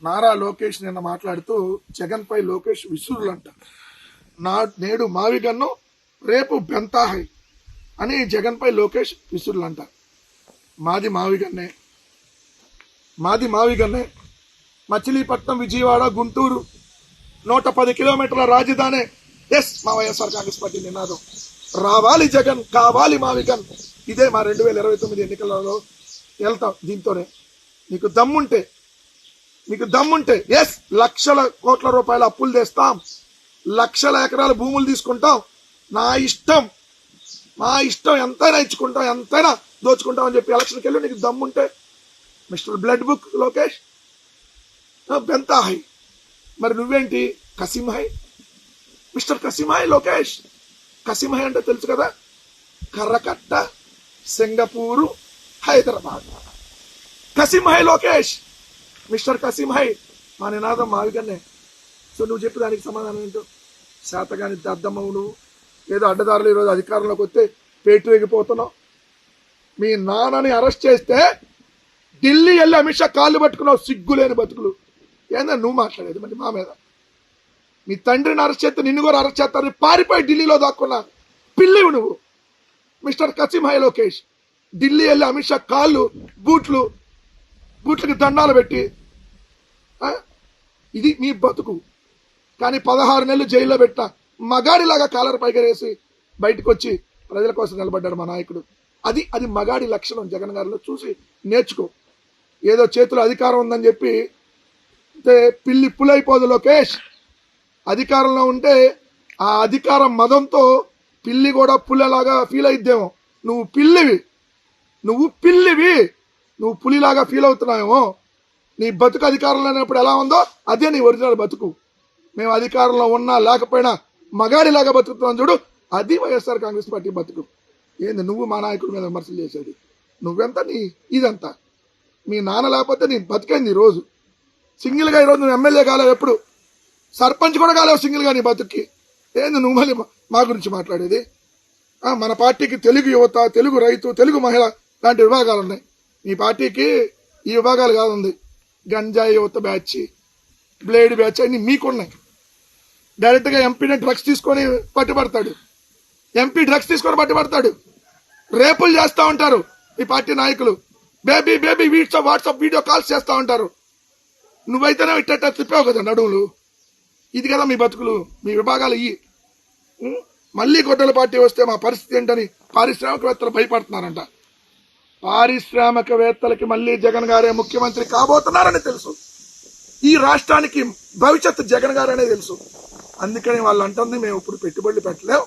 నారా లోకేష్ నిన్న మాట్లాడుతూ జగన్ పై లోకేష్ విసురులంట. నేడు మావిగన్ను రేపు బెంతాహై అని జగన్ పై లోకేష్ విసురులంట. మాది మావిగన్నే. మచిలీపట్నం, విజయవాడ, గుంటూరు 110 కిలోమీటర్ల రాజధాని. ఎస్, మా వైఎస్ఆర్ కాంగ్రెస్ పార్టీ నినాదం. రావాలి జగన్, కావాలి మావిగన్. ఇదే మా 2029 ఎన్నికలలో వెళ్తాం. దీంతోనే మీకు దమ్ముంటే ఎస్, లక్షల కోట్ల రూపాయల అప్పులు తెస్తాం, లక్షల ఎకరాల భూములు తీసుకుంటాం. మా ఇష్టం ఎంతైనా ఇచ్చుకుంటాం, ఎంతైనా దోచుకుంటాం అని చెప్పి ఎలక్షన్కి వెళ్ళి నీకు దమ్ముంటే మిస్టర్ బ్లడ్ బుక్ లోకేష్ బెంతాహై. మరి నువ్వేంటి కసింహై, మిస్టర్ కసింహై లోకేష్. కసింహై అంటే తెలుసు కదా, కర్రకట్ట, సింగపూరు, హైదరాబాద్. కసింహై లోకేష్, మిస్టర్ కసింహై. మా నినాదం మావిగన్నే. సో నువ్వు చెప్పి దానికి సమాధానం ఏంటో? శాతగాని దద్దమ్మవు నువ్వు. ఏదో అడ్డదారులు ఈరోజు అధికారంలోకి వస్తే పేటు ఎగిపోతున్నావు. మీ నాన్నని అరెస్ట్ చేస్తే ఢిల్లీ వెళ్ళి అమిత్ షా కాళ్ళు పట్టుకున్నావు. సిగ్గులేని బతుకులు. ఏందా నువ్వు మాట్లాడేది మరి మా మీద? మీ తండ్రిని అరెస్ట్ చేస్తే నిన్ను కూడా అరెస్ట్ చేస్తారని పారిపోయి ఢిల్లీలో దాక్కున్నా పిల్లివు నువ్వు, మిస్టర్ కసింహై లోకేష్. ఢిల్లీ వెళ్ళి అమిత్ షా కాళ్ళు, బూట్లకి దండాలు పెట్టి ఇది మీ బతుకు. కానీ 16 నెలలు జైల్లో పెట్టిన మగాడిలాగా కాలర్ పైగరేసి బయటకు వచ్చి ప్రజల కోసం నిలబడ్డాడు మా నాయకుడు. అది మగాడి లక్షణం. జగన్ గారిలో చూసి నేర్చుకో. ఏదో చేతిలో అధికారం ఉందని చెప్పి పిల్లి పులైపోదు లోకేష్. అధికారంలో ఉంటే ఆ అధికారం మదంతో పిల్లి కూడా పుల్లలాగా ఫీల్ అయిద్దేమో. నువ్వు పులిలాగా ఫీల్ అవుతున్నావేమో. నీ బతుకు అధికారంలో లేనప్పుడు ఎలా ఉందో అదే నీ ఒరిజినల్ బతుకు. మేము అధికారంలో ఉన్నా లేకపోయినా మగాడిలాగా బతుకుతున్నాం చూడు, అది వైఎస్ఆర్ కాంగ్రెస్ పార్టీ బతుకు. ఏంది నువ్వు మా నాయకుడి మీద విమర్శలు చేసేది? నువ్వెంత, ఇదంతా మీ నాన్న లేకపోతే నీ బతికైంది. ఈరోజు సింగిల్గా ఈరోజు నువ్వు ఎమ్మెల్యే కాలేవు, ఎప్పుడు సర్పంచ్ కూడా కాలేవు సింగిల్గా నీ బతుక్కి. ఏంది నువ్వు మళ్ళీ మా గురించి మాట్లాడేది? మన పార్టీకి తెలుగు యువత, తెలుగు రైతు, తెలుగు మహిళ లాంటి విభాగాలు ఉన్నాయి. మీ పార్టీకి ఈ విభాగాలు కాదు ఉంది. గంజాయి యువత బ్యాచ్, బ్లేడ్ బ్యాచ్ అన్ని మీకున్నాయి. డైరెక్ట్గా ఎంపీని డ్రగ్స్ తీసుకొని పట్టుబడతాడు. రేపులు చేస్తూ ఉంటారు ఈ పార్టీ నాయకులు. బేబీ వాట్సాప్ వీడియో కాల్స్ చేస్తూ ఉంటారు. నువ్వైతేనే ఇట్ట తిప్పావు కదా నడువులు. ఇది కదా మీ బతుకులు, మీ విభాగాలు ఇవి. మళ్ళీ గొడ్డల పార్టీ వస్తే మా పరిస్థితి ఏంటని పారిశ్రామికవేత్తలు భయపడుతున్నారంట. పారిశ్రామికవేత్తలకి మళ్ళీ జగన్ గారే ముఖ్యమంత్రి కాబోతున్నారని తెలుసు. ఈ రాష్ట్రానికి భవిష్యత్తు జగన్ గారనే తెలుసు. అందుకని వాళ్ళు అంటుంది మేము ఇప్పుడు పెట్టుబడులు పెట్టలేం,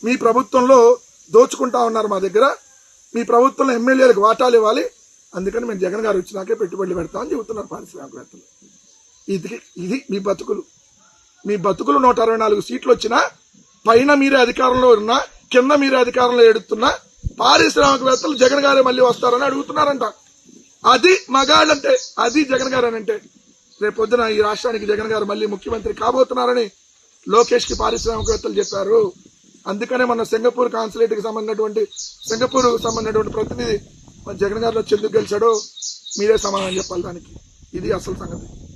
మీ ప్రభుత్వంలో దోచుకుంటా ఉన్నారు మా దగ్గర, మీ ప్రభుత్వంలో ఎమ్మెల్యేలకు వాటాలు ఇవ్వాలి, అందుకని మేము జగన్ గారు వచ్చినాకే పెట్టుబడులు పెడతామని చెబుతున్నారు పారిశ్రామికవేత్తలు. ఇది మీ బతుకులు. 164 సీట్లు వచ్చినా పైన మీరే అధికారంలో ఉన్నా కింద మీరే అధికారంలో ఎడుతున్నా పారిశ్రామికవేత్తలు జగన్ గారే మళ్ళీ వస్తారని అడుగుతున్నారంట. అది మగాళ్ళంటే, అది జగన్ గారు అని అంటే. రేపొద్దున ఈ రాష్ట్రానికి జగన్ గారు మళ్ళీ ముఖ్యమంత్రి కాబోతున్నారని లోకేష్ కి పారిశ్రామికవేత్తలు చెప్పారు. అందుకనే మన సింగపూర్ కాన్సులేట్ కి సంబంధించినటువంటి ప్రతినిధి జగన్ గారిలో ఎందుకు గెలిచాడో మీరే సమాధానం చెప్పాలి దానికి. ఇది అసలు సంగతి.